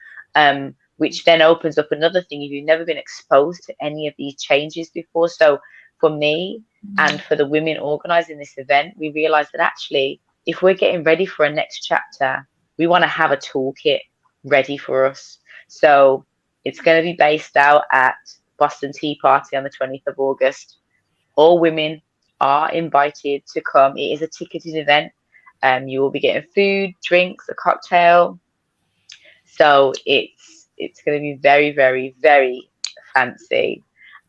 which then opens up another thing if you've never been exposed to any of these changes before. So for me and for the women organizing this event, we realized that actually, if we're getting ready for a next chapter, we want to have a toolkit ready for us. So it's going to be based out at Boston Tea Party on the 20th of August. All women are invited to come. It is a ticketed event. You will be getting food, drinks, a cocktail. So it's going to be very, very, very fancy.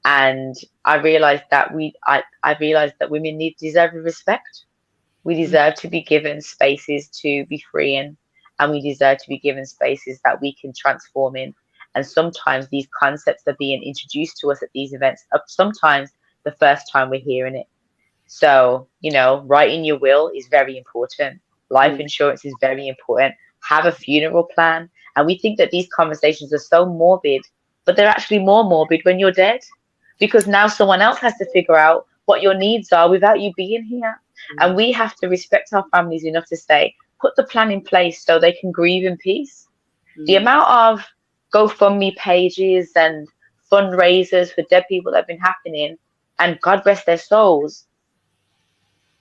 And I realized that women deserve respect. We deserve to be given spaces to be free in, and we deserve to be given spaces that we can transform in. And sometimes these concepts are being introduced to us at these events, sometimes the first time we're hearing it. So, you know, writing your will is very important. Life insurance is very important. Have a funeral plan. And we think that these conversations are so morbid, but they're actually more morbid when you're dead, because now someone else has to figure out what your needs are without you being here. And we have to respect our families enough to say, put the plan in place so they can grieve in peace. The amount of GoFundMe pages and fundraisers for dead people that have been happening, and God rest their souls.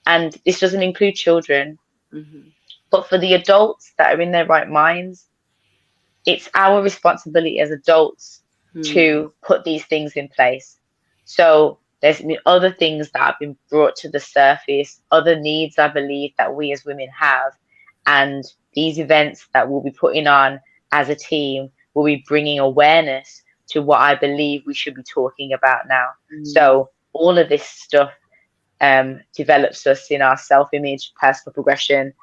And this doesn't include children. But for the adults that are in their right minds, it's our responsibility as adults to put these things in place. So there's been other things that have been brought to the surface, other needs I believe that we as women have. And these events that we'll be putting on as a team will be bringing awareness to what I believe we should be talking about now. So all of this stuff develops us in our self-image, personal progression,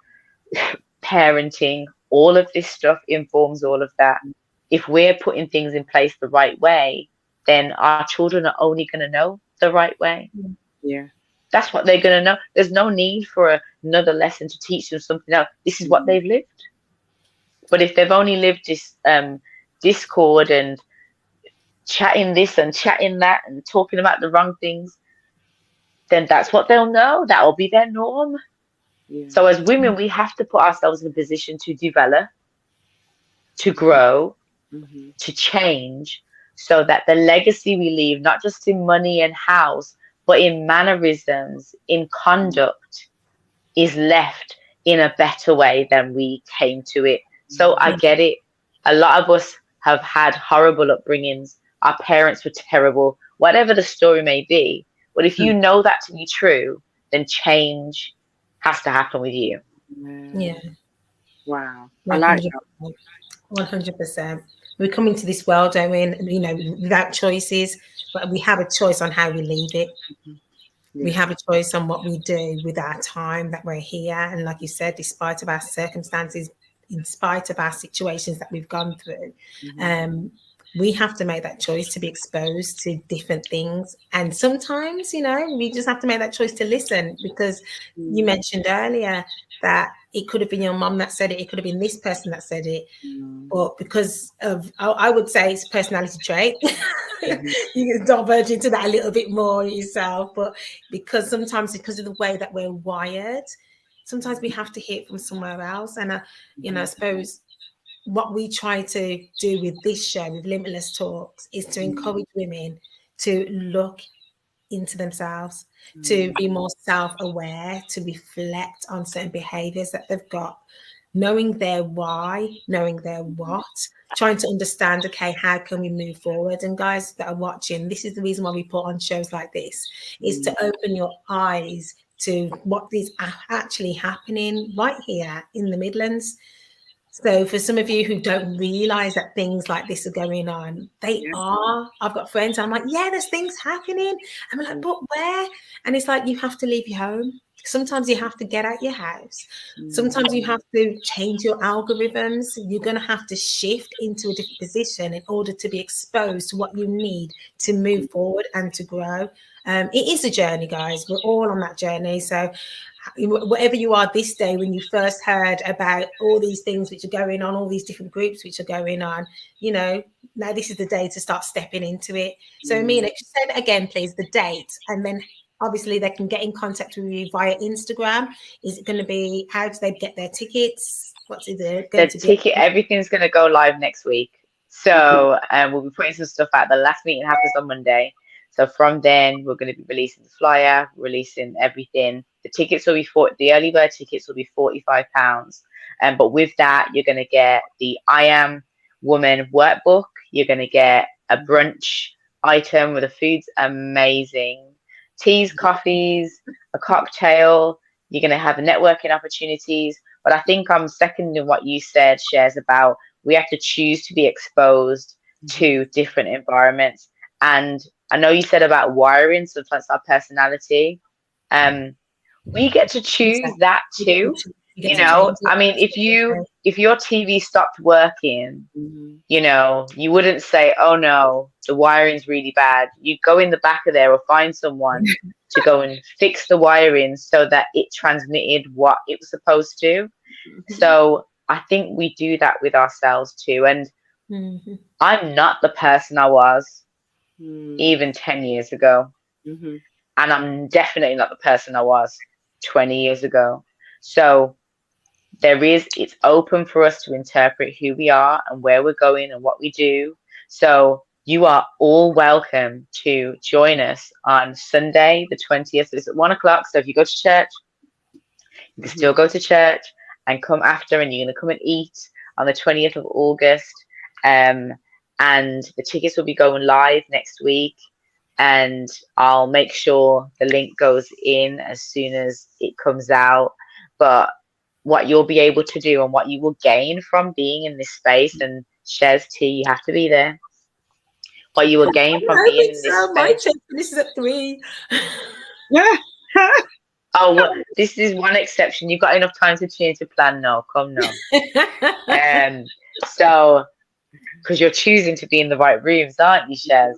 parenting. All of this stuff informs all of that. If we're putting things in place the right way, then our children are only going to know the right way. Yeah. That's what they're going to know. There's no need for another lesson to teach them something else. This is what they've lived. But if they've only lived this discord and chatting this and chatting that and talking about the wrong things, then that's what they'll know. That'll be their norm. Yeah. So as women, we have to put ourselves in a position to develop, to grow, to change, so that the legacy we leave, not just in money and house, but in mannerisms, in conduct, is left in a better way than we came to it. So I get it. A lot of us have had horrible upbringings. Our parents were terrible, whatever the story may be. But if you know that to be true, then change has to happen with you. Yeah. Wow. I like that. 100%. We come into this world, don't we, without choices, but we have a choice on how we leave it. We have a choice on what we do with our time that we're here. And like you said, despite of our circumstances, in spite of our situations that we've gone through, we have to make that choice to be exposed to different things. And sometimes, we just have to make that choice to listen, because you mentioned earlier that it could have been your mom that said it. It could have been this person that said it. But because of, I would say it's a personality trait. You can diverge into that a little bit more yourself. But because of the way that we're wired, sometimes we have to hear it from somewhere else. And, I suppose what we try to do with this show, with Limitless Talks, is to encourage women to look into themselves, to be more self-aware, to reflect on certain behaviors that they've got, knowing their why, knowing their what, trying to understand, okay, how can we move forward? And guys that are watching, this is the reason why we put on shows like this, is to open your eyes to what is actually happening right here in the Midlands. So for some of you who don't realize that things like this are going on, they are. I've got friends, I'm like, yeah, there's things happening. I'm like, but where? And it's like, you have to leave your home. Sometimes you have to get out your house. Sometimes you have to change your algorithms. You're going to have to shift into a different position in order to be exposed to what you need to move forward and to grow. It is a journey, guys. We're all on that journey. So whatever you are this day, when you first heard about all these things which are going on, all these different groups which are going on, now this is the day to start stepping into it. So Aminah, say that again, please, the date, and then obviously they can get in contact with you via Instagram. Is it going to be, how do they get their tickets? What's it going to be? Everything's going to go live next week. So we'll be putting some stuff out. The last meeting happens on Monday. So from then, we're going to be releasing the flyer, releasing everything. The tickets will be the early bird tickets will be £45. But with that, you're going to get the I Am Woman workbook. You're going to get a brunch item where the food's amazing. Teas, coffees, a cocktail. You're going to have networking opportunities. But I think I'm seconding what you said, Shez, about we have to choose to be exposed to different environments. And I know you said about wiring, sometimes our personality. We get to choose that too. I mean, if your TV stopped working, you wouldn't say, oh no, the wiring's really bad. You go in the back of there or find someone to go and fix the wiring so that it transmitted what it was supposed to. So I think we do that with ourselves too. And I'm not the person I was even 10 years ago. and I'm definitely not the person I was 20 years ago. So it's open for us to interpret who we are and where we're going and what we do. So you are all welcome to join us on Sunday, the 20th. It's at 1 o'clock. So if you go to church, you can still go to church and come after, and you're going to come and eat on the 20th of August. And the tickets will be going live next week. And I'll make sure the link goes in as soon as it comes out. But what you'll be able to do and what you will gain from being in this space, and Shez T, you have to be there. What you will gain from being in this space. This is at 3. Yeah. Oh, well, this is one exception. You've got enough time to change your plan now. Come now. So, because you're choosing to be in the right rooms, aren't you, Shez?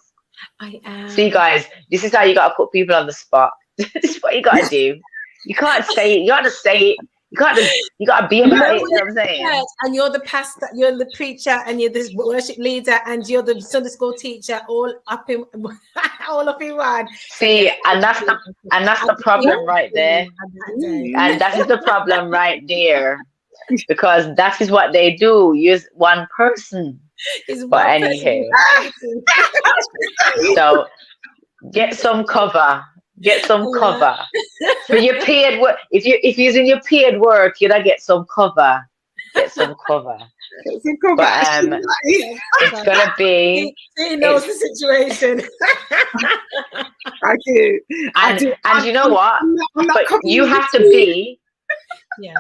I am. See, guys, this is how you got to put people on the spot. This is what you got to do. You can't say it. You got to say it. You got to be about it. You know what I'm saying? And you're the pastor, you're the preacher, and you're the worship leader, and you're the Sunday school teacher, all up in one. See, and that's the problem right there. And that is the problem right there. Because that is what they do. Use one person. But anywho. So get some cover. Get some cover for your paid work. If you're using your paid work, you gotta get some cover. Get some cover. But it's gonna be. He knows the situation. I do. And you know what? But you have to be. Yeah.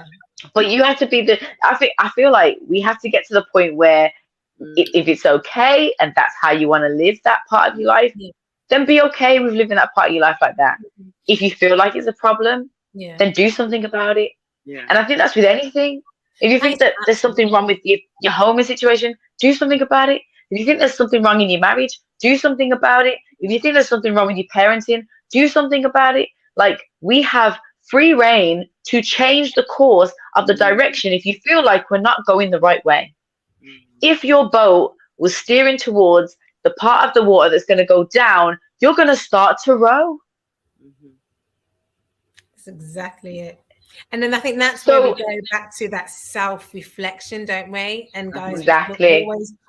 But you have to be I feel like we have to get to the point where if it's okay and that's how you want to live that part of your life. Yeah. Then be okay with living that part of your life like that. If you feel like it's a problem, then do something about it. Yeah. And I think that's with anything. If you think that there's something wrong with your home situation, do something about it. If you think there's something wrong in your marriage, do something about it. If you think there's something wrong with your parenting, do something about it. Like, we have free reign to change the course of the direction if you feel like we're not going the right way. If your boat was steering towards the part of the water that's going to go down, you're going to start to row. That's exactly it. And then I think that's where we go back to that self-reflection, don't we? And guys, exactly.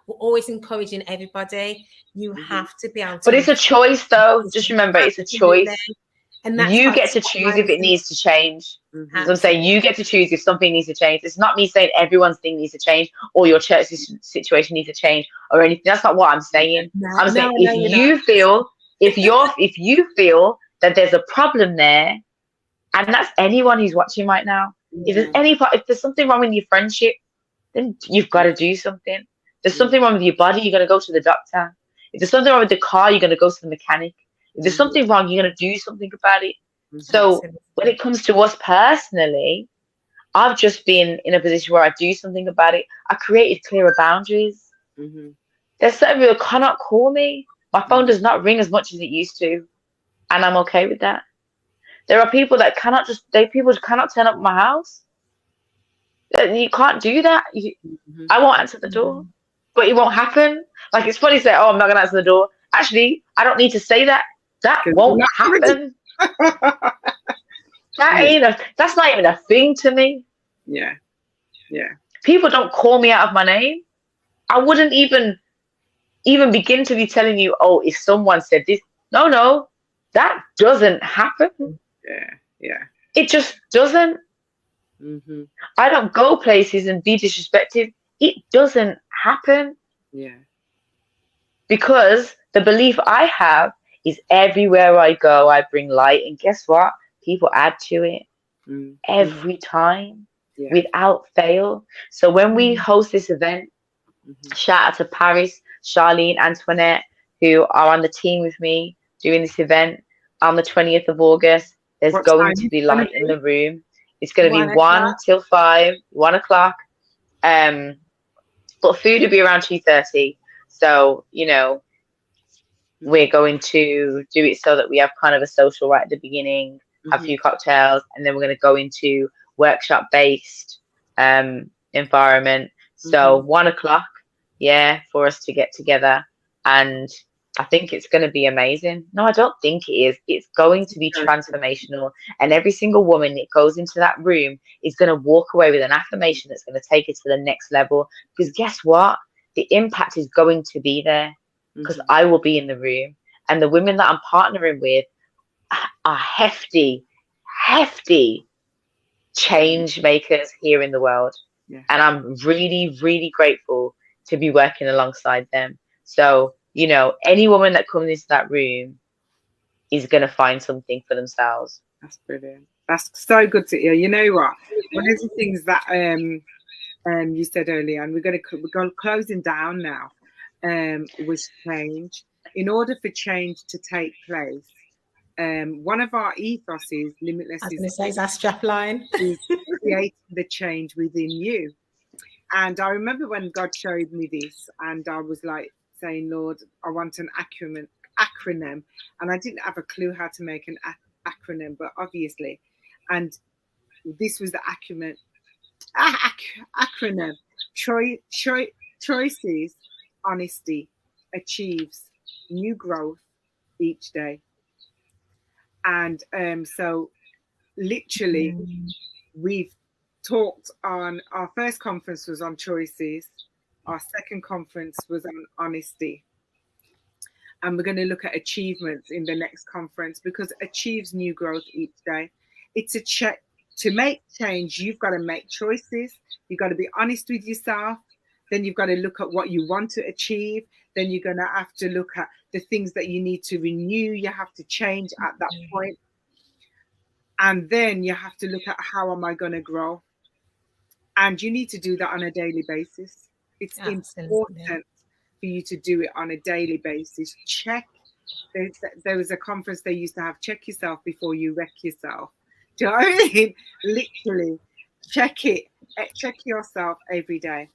We're always encouraging everybody. You have to be able to. But it's a choice, though. Just remember, it's a choice. And you get to choose if it needs to change. So I'm saying you get to choose if something needs to change. It's not me saying everyone's thing needs to change or your church situation needs to change or anything. That's not what I'm saying. I'm saying if you feel that there's a problem there, and that's anyone who's watching right now. If there's something wrong with your friendship, then you've got to do something. If there's something wrong with your body, you're gonna go to the doctor. If there's something wrong with the car, you're gonna go to the mechanic. If there's something wrong, you're going to do something about it. So when it comes to us personally, I've just been in a position where I do something about it. I created clearer boundaries. There's certain people who cannot call me. My phone does not ring as much as it used to. And I'm okay with that. There are people that cannot turn up at my house. You can't do that. I won't answer the door. But it won't happen. Like, it's funny to say, oh, I'm not going to answer the door. Actually, I don't need to say that. That won't happen. That's not even a thing to me. Yeah. People don't call me out of my name. I wouldn't even begin to be telling you, oh, if someone said this. No, that doesn't happen. Yeah. It just doesn't. I don't go places and be disrespected. It doesn't happen. Yeah. Because the belief I have is everywhere I go, I bring light. And guess what? People add to it every time without fail. So when we host this event, shout out to Paris, Charlene, Antoinette, who are on the team with me doing this event on the 20th of August. There's going to be light in the room. It's going to be 1 till 5, 1 o'clock. But food will be around 2:30. So, we're going to do it so that we have kind of a social right at the beginning, have a few cocktails, and then we're going to go into workshop-based environment. So 1 o'clock, for us to get together and I think it's going to be amazing. No, I don't think it is. It's going to be transformational. And every single woman that goes into that room is going to walk away with an affirmation that's going to take it to the next level. Because guess what? The impact is going to be there because I will be in the room. And the women that I'm partnering with are hefty change makers here in the world. Yeah. And I'm really, really grateful to be working alongside them. So, you know, any woman that comes into that room is going to find something for themselves. That's brilliant. That's so good to hear. You know what? One of the things that you said earlier, and we're going closing down now, was change. In order for change to take place, one of our ethoses, Limitless, is our strap line. is creating the change within you. And I remember when God showed me this, and I was like saying, Lord, I want an acronym. And I didn't have a clue how to make an acronym, but obviously, and this was the acronym. Choices, honesty, achieves new growth each day. And so literally we've talked on, our first conference was on choices, our second conference was on honesty, and we're going to look at achievements in the next conference, because achieves new growth each day. It's a check. To make change, you've got to make choices, you've got to be honest with yourself, then you've got to look at what you want to achieve, then you're going to have to look at the things that you need to renew, you have to change at that point. And then you have to look at, how am I going to grow? And you need to do that on a daily basis. It's important for you to do it on a daily basis. Check. There was a conference they used to have, check yourself before you wreck yourself. Do you know what I mean? Literally, check yourself every day.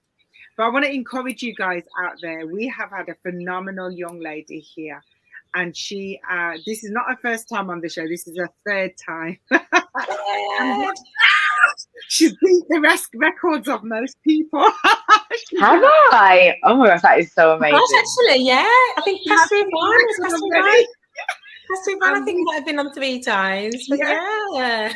But I want to encourage you guys out there. We have had a phenomenal young lady here. And she, this is not her first time on the show. This is her third time. She's beat the records of most people. Have I? Oh my gosh, that is so amazing. Gosh, actually, yeah. I think Pastor Yvonne I think might have been on 3 times. But yeah.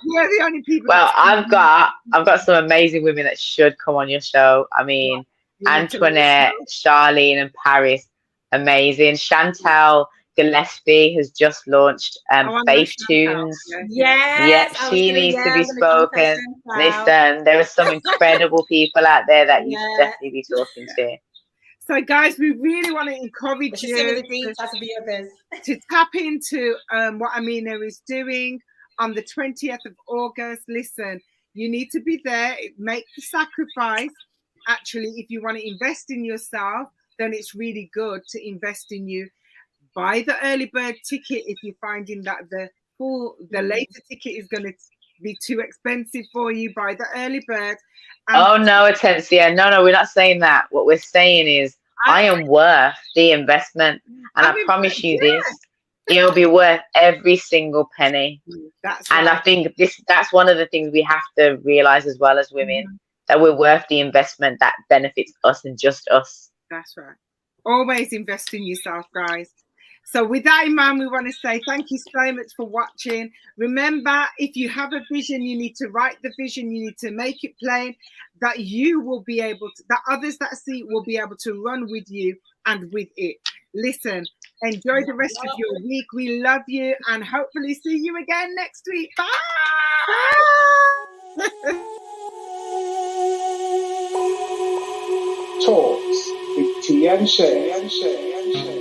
We're the only people. Well, I've got some amazing women that should come on your show. I mean, Antoinette, Charlene, and Paris, amazing. Chantal Gillespie has just launched Faith Tunes. Yes, she needs to be spoken. Listen, there are some incredible people out there that you should definitely be talking to. So, guys, we really want to encourage you to tap into what Aminah is doing on the 20th of August. Listen, you need to be there. Make the sacrifice. Actually, if you want to invest in yourself, then it's really good to invest in you. Buy the early bird ticket if you're finding that the later ticket is going to be too expensive for you. Buy the early bird. Oh no, Atencia. No, we're not saying that. What we're saying is I am worth the investment, and I promise you this, it'll be worth every single penny. And I think that's one of the things we have to realize as well as women, that we're worth the investment that benefits us and just us. That's right. Always invest in yourself, guys. So with that in mind, we want to say thank you so much for watching. Remember, if you have a vision, you need to write the vision. You need to make it plain, that you will be able to, that others that see it will be able to run with you and with it. Listen, enjoy the rest of your week. We love you, and hopefully see you again next week. Bye. Talks with Shez.